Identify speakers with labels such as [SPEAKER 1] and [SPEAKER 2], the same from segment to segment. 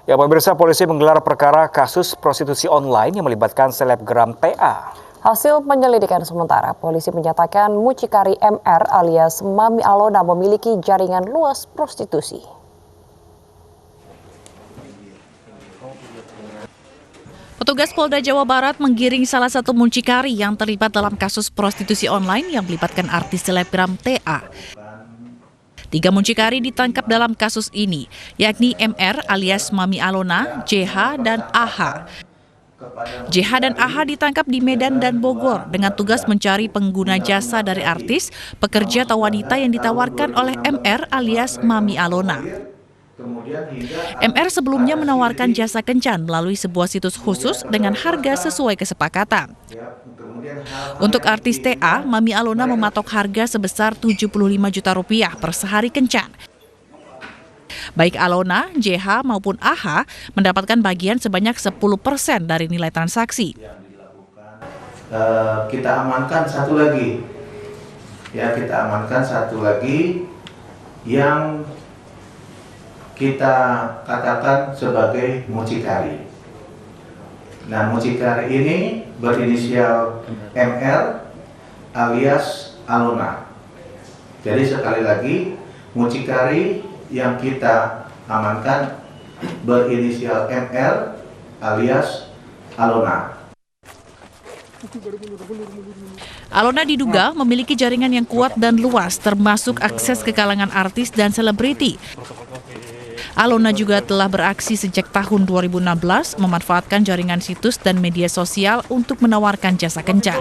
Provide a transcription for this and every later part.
[SPEAKER 1] Ya, pemirsa, polisi menggelar perkara kasus prostitusi online yang melibatkan selebgram TA.
[SPEAKER 2] Hasil penyelidikan sementara, polisi menyatakan mucikari MR alias Mami Alona memiliki jaringan luas prostitusi.
[SPEAKER 3] Petugas Polda Jawa Barat menggiring salah satu mucikari yang terlibat dalam kasus prostitusi online yang melibatkan artis selebgram TA. 3 mucikari ditangkap dalam kasus ini, yakni MR alias Mami Alona, JH, dan AH. JH dan AH ditangkap di Medan dan Bogor dengan tugas mencari pengguna jasa dari artis, pekerja atau wanita yang ditawarkan oleh MR alias Mami Alona. MR sebelumnya menawarkan jasa kencan melalui sebuah situs khusus dengan harga sesuai kesepakatan. Untuk artis TA, Mami Alona mematok harga sebesar Rp75 juta per sehari kencan. Baik Alona, JH maupun AH mendapatkan bagian sebanyak 10% dari nilai transaksi.
[SPEAKER 4] Kita amankan satu lagi. Kita amankan satu lagi yang kita katakan sebagai mucikari. Nah, mucikari ini berinisial MR alias Alona. Jadi sekali lagi, mucikari yang kita amankan berinisial MR alias Alona.
[SPEAKER 3] Alona diduga memiliki jaringan yang kuat dan luas, termasuk akses ke kalangan artis dan selebriti. Alona juga telah beraksi sejak tahun 2016, memanfaatkan jaringan situs dan media sosial untuk menawarkan jasa kencan.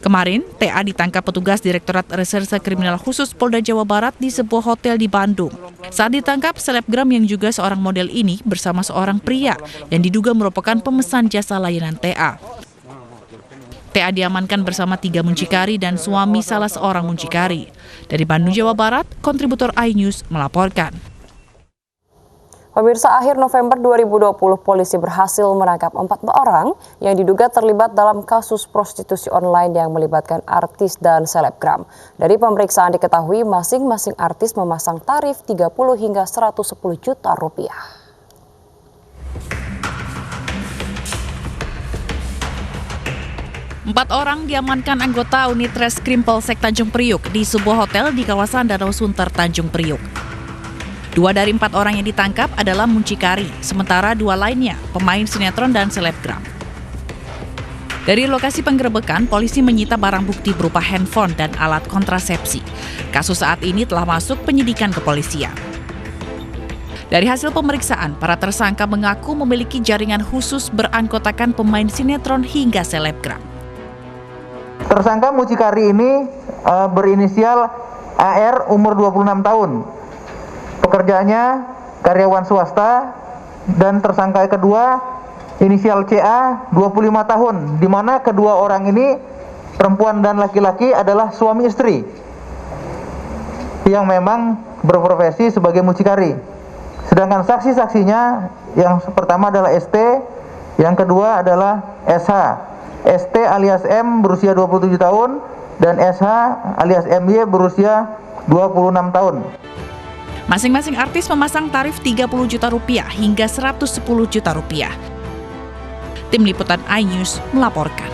[SPEAKER 3] Kemarin, TA ditangkap petugas Direktorat Reserse Kriminal Khusus Polda Jawa Barat di sebuah hotel di Bandung. Saat ditangkap, selebgram yang juga seorang model ini bersama seorang pria yang diduga merupakan pemesan jasa layanan TA. TA diamankan bersama 3 mucikari dan suami salah seorang mucikari. Dari Bandung, Jawa Barat, kontributor iNews melaporkan.
[SPEAKER 2] Pemirsa, akhir November 2020, polisi berhasil menangkap 4 orang yang diduga terlibat dalam kasus prostitusi online yang melibatkan artis dan selebgram. Dari pemeriksaan diketahui masing-masing artis memasang tarif 30 hingga 110 juta rupiah.
[SPEAKER 3] Empat orang diamankan anggota unit Reskrim Polsek Tanjung Priuk di sebuah hotel di kawasan Danau Sunter, Tanjung Priuk. 2 dari 4 orang yang ditangkap adalah mucikari, sementara 2 lainnya pemain sinetron dan selebgram. Dari lokasi penggerebekan, polisi menyita barang bukti berupa handphone dan alat kontrasepsi. Kasus saat ini telah masuk penyidikan kepolisian. Dari hasil pemeriksaan, para tersangka mengaku memiliki jaringan khusus beranggotakan pemain sinetron hingga selebgram.
[SPEAKER 5] Tersangka mucikari ini berinisial AR, umur 26 tahun. Pekerjaannya karyawan swasta, dan tersangka kedua inisial CA 25 tahun, di mana kedua orang ini perempuan dan laki-laki adalah suami istri yang memang berprofesi sebagai mucikari. Sedangkan saksi-saksinya yang pertama adalah ST, yang kedua adalah SH. ST alias M berusia 27 tahun dan SH alias MY berusia 26 tahun.
[SPEAKER 3] Masing-masing artis memasang tarif Rp30 juta hingga Rp110 juta. Tim Liputan iNews melaporkan.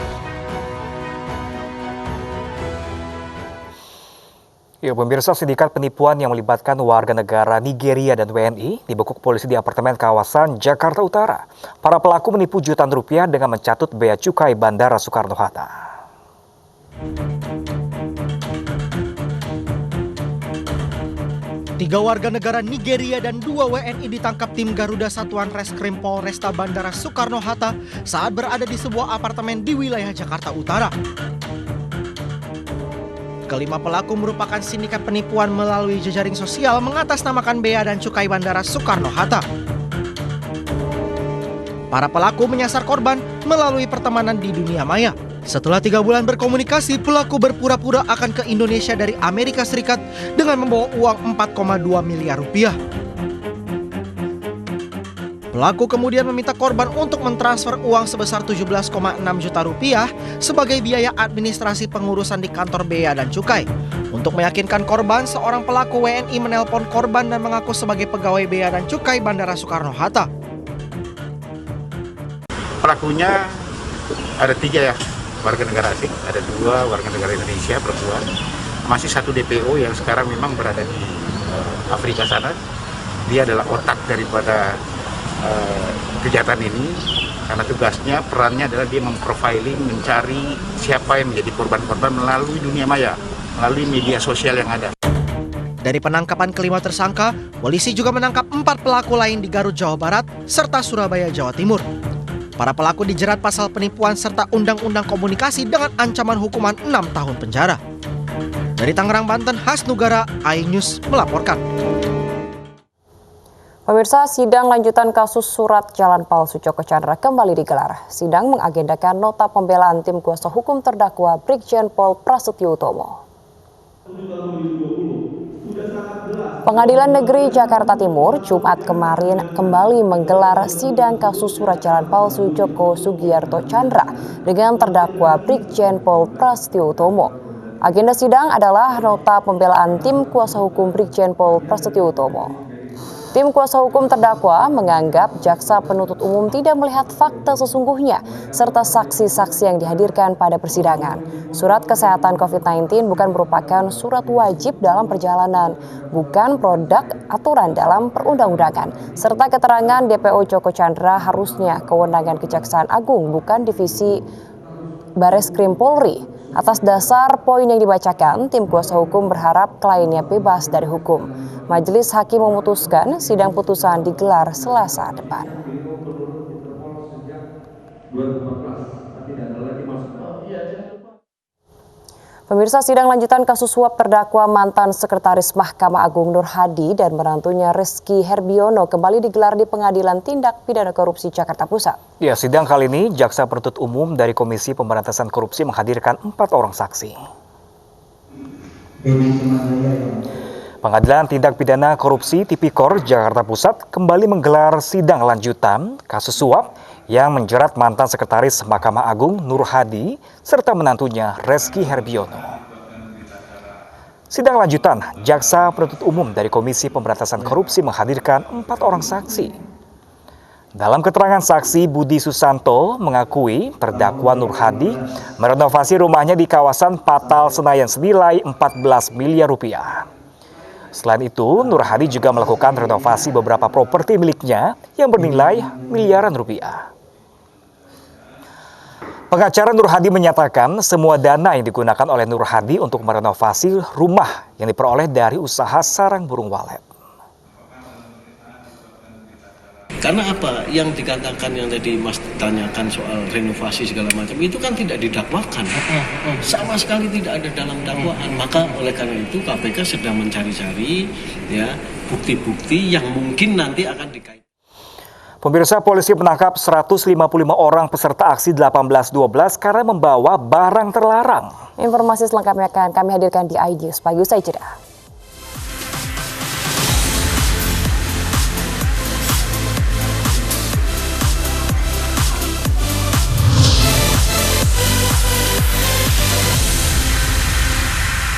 [SPEAKER 1] Ya, pemirsa, sindikat penipuan yang melibatkan warga negara Nigeria dan WNI dibekuk polisi di apartemen kawasan Jakarta Utara. Para pelaku menipu jutaan rupiah dengan mencatut bea cukai Bandara Soekarno-Hatta.
[SPEAKER 6] Tiga warga negara Nigeria dan 2 WNI ditangkap tim Garuda Satuan Reskrim Polresta Bandara Soekarno-Hatta saat berada di sebuah apartemen di wilayah Jakarta Utara. Kelima pelaku merupakan sindikat penipuan melalui jejaring sosial mengatasnamakan bea dan cukai Bandara Soekarno-Hatta. Para pelaku menyasar korban melalui pertemanan di dunia maya. Setelah 3 bulan berkomunikasi, pelaku berpura-pura akan ke Indonesia dari Amerika Serikat dengan membawa uang 4,2 miliar rupiah. Pelaku kemudian meminta korban untuk mentransfer uang sebesar 17,6 juta rupiah sebagai biaya administrasi pengurusan di kantor Bea dan Cukai. Untuk meyakinkan korban, seorang pelaku WNI menelpon korban dan mengaku sebagai pegawai Bea dan Cukai Bandara Soekarno-Hatta.
[SPEAKER 7] Pelakunya ada 3 ya, warga negara asing, ada 2 warga negara Indonesia perempuan, masih 1 DPO yang sekarang memang berada di Afrika sana. Dia adalah otak daripada kejahatan ini, karena tugasnya, perannya adalah dia memprofiling, mencari siapa yang menjadi korban-korban melalui dunia maya, melalui media sosial yang ada.
[SPEAKER 6] Dari penangkapan kelima tersangka, polisi juga menangkap 4 pelaku lain di Garut, Jawa Barat, serta Surabaya, Jawa Timur. Para pelaku dijerat pasal penipuan serta Undang-Undang Komunikasi dengan ancaman hukuman 6 tahun penjara. Dari Tangerang, Banten, Hasnugara, iNews melaporkan.
[SPEAKER 2] Pemirsa, sidang lanjutan kasus surat jalan palsu Joko Chandra kembali digelar. Sidang mengagendakan nota pembelaan tim kuasa hukum terdakwa Brigjen Pol Prasetyo Utomo. Pengadilan Negeri Jakarta Timur Jumat kemarin kembali menggelar sidang kasus surat jalan palsu Joko Sugiarto Chandra dengan terdakwa Brigjen Pol Prasetyo Utomo. Agenda sidang adalah nota pembelaan tim kuasa hukum Brigjen Pol Prasetyo Utomo. Tim kuasa hukum terdakwa menganggap jaksa penuntut umum tidak melihat fakta sesungguhnya serta saksi-saksi yang dihadirkan pada persidangan. Surat kesehatan COVID-19 bukan merupakan surat wajib dalam perjalanan, bukan produk aturan dalam perundang-undangan, serta keterangan DPO Joko Chandra harusnya kewenangan Kejaksaan Agung bukan divisi Bareskrim Polri. Atas dasar poin yang dibacakan, tim kuasa hukum berharap kliennya bebas dari hukum. Majelis Hakim memutuskan sidang putusan digelar Selasa depan. Pemirsa, sidang lanjutan kasus suap terdakwa mantan Sekretaris Mahkamah Agung Nur Hadi dan menantunya Rizky Herbiono kembali digelar di Pengadilan Tindak Pidana Korupsi Jakarta Pusat.
[SPEAKER 1] Ya, sidang kali ini Jaksa Penuntut Umum dari Komisi Pemberantasan Korupsi menghadirkan 4 orang saksi. Pengadilan Tindak Pidana Korupsi Tipikor Jakarta Pusat kembali menggelar sidang lanjutan kasus suap yang menjerat mantan Sekretaris Mahkamah Agung Nur Hadi serta menantunya Rizky Herbiono. Sidang lanjutan, Jaksa Penuntut Umum dari Komisi Pemberantasan Korupsi menghadirkan 4 orang saksi. Dalam keterangan saksi, Budi Susanto mengakui terdakwa Nur Hadi merenovasi rumahnya di kawasan Patal Senayan senilai 14 miliar rupiah. Selain itu, Nur Hadi juga melakukan renovasi beberapa properti miliknya yang bernilai miliaran rupiah. Pengacara Nur Hadi menyatakan semua dana yang digunakan oleh Nur Hadi untuk merenovasi rumah yang diperoleh dari usaha sarang burung walet.
[SPEAKER 8] Karena apa yang dikatakan yang tadi Mas tanyakan soal renovasi segala macam itu kan tidak didakwakan, sama sekali tidak ada dalam dakwaan. Maka oleh karena itu KPK sedang mencari-cari ya bukti-bukti yang mungkin nanti akan dikaitkan.
[SPEAKER 1] Pemirsa, polisi menangkap 155 orang peserta aksi 18/12 karena membawa barang terlarang.
[SPEAKER 2] Informasi selengkapnya akan kami hadirkan di iNews pagi usai jeda.